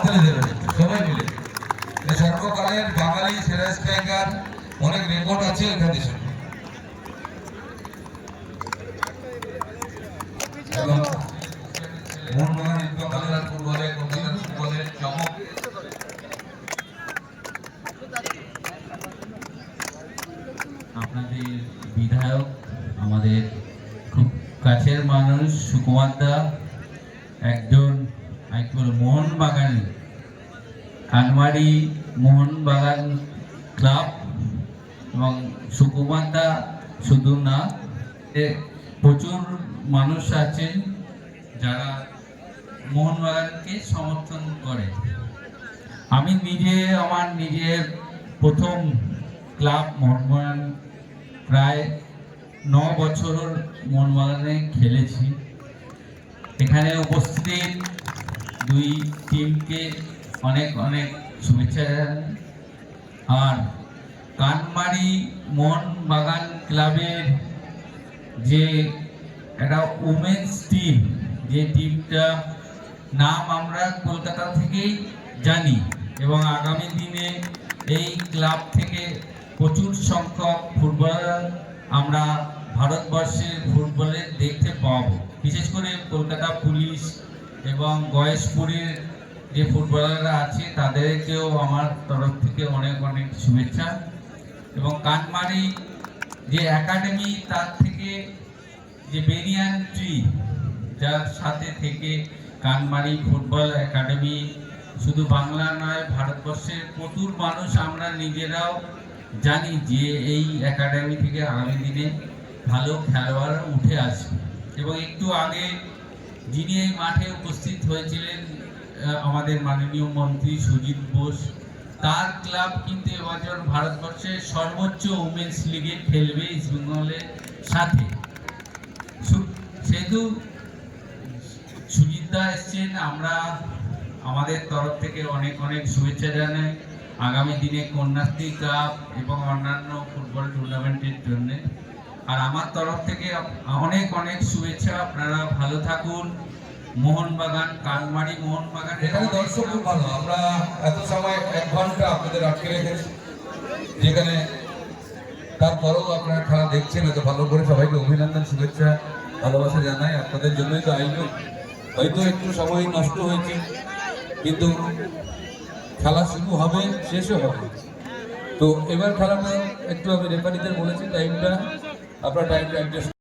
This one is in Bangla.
হাততালি দেবেন সবাই মিলে। সর্বকালের বাঙালি সেরা স্ট্রাইকার, অনেক রেকর্ড আছে এখানে। মোহনবাগান ইন্দ্রকালের ফুটবলে, কলকাতার ফুটবলের চমক। আপনাদের বিধায়ক, আমাদের খুব কাছের মানুষ সুকুমার দা, একজন মোহনবাগান, কানমারি মোহনবাগান ক্লাব, এবং সুকুমার দা শুধু না, প্রচুর মানুষ আছেন যারা মোহনবাগানকে সমর্থন করে। আমি নিজে আমার নিজের প্রথম ক্লাব মোহনবাগান, প্রায় 9 বছর মোহনবাগানে খেলেছি। এখানে উপস্থিত দুই টিমকে অনেক অনেক শুভেচ্ছা জানাই। আর কানমারি মোহনবাগান ক্লাবের যে একটা উমেন্স টিম, যে টিমটা নাম আমরা কলকাতা থেকেই জানি, এবং আগামী দিনে এই ক্লাব থেকে প্রচুর সংখ্যক ফুটবলার আমরা ভারতবর্ষের ফুটবলে দেখতে পাবো। বিশেষ করে কলকাতা পুলিশ এবং গয়েশপুরের যে ফুটবলাররা আছে তাদেরকেও আমার তরফ থেকে অনেক অনেক শুভেচ্ছা। এবং কানমারি যে একাডেমি, তার থেকে যে বেনিয়ান ট্রি, যার সাথে থেকে কানমারি ফুটবল একাডেমি শুধু বাংলা নয়, ভারতবর্ষের প্রচুর মানুষ আমরা নিজেরাও জানি যে এই একাডেমি থেকে আগামী দিনে ভালো খেলোয়াড় উঠে আসবে। এবং একটু আগে যিনি এই মাঠে উপস্থিত হয়েছিলেন, আমাদের মাননীয় মন্ত্রী সুজিত বোস, তার ক্লাব কিন্তু এবছর ভারতবর্ষের সর্বোচ্চ উমেন্স লিগে খেলবে ইস্ট বেঙ্গলের সাথে। সেহেতু সুজিতদা এসছেন, আমরা আমাদের তরফ থেকে অনেক অনেক শুভেচ্ছা জানাই আগামী দিনে কন্যাশ্রী কাপ এবং অন্যান্য ফুটবল টুর্নামেন্টের জন্য। আর আমার তরফ থেকে অনেক অনেক শুভেচ্ছা। আপনারা ভালো থাকুন। মোহনবাগান, কানমারি মোহনবাগান। এখানে দর্শক খুব ভালো, আমরা এত সময় 1 ঘন্টা আপনাদের আটকে রেখেছি, যেখানে তারপরেও আপনারা খেলা দেখছেন এত ভালো করে। সবাইকে অভিনন্দন, শুভেচ্ছা, ভালোবাসা জানাই। আপনাদের জন্যই তো আয়োজন। হয়তো একটু সময় নষ্ট হয়েছে, কিন্তু খেলা শুরু হবে, শেষও হবে। তো এবার খেলাটা একটু আমি রেফারিদের বলেছি টাইমটা, আপনারা টাইমটা অ্যাডজাস্ট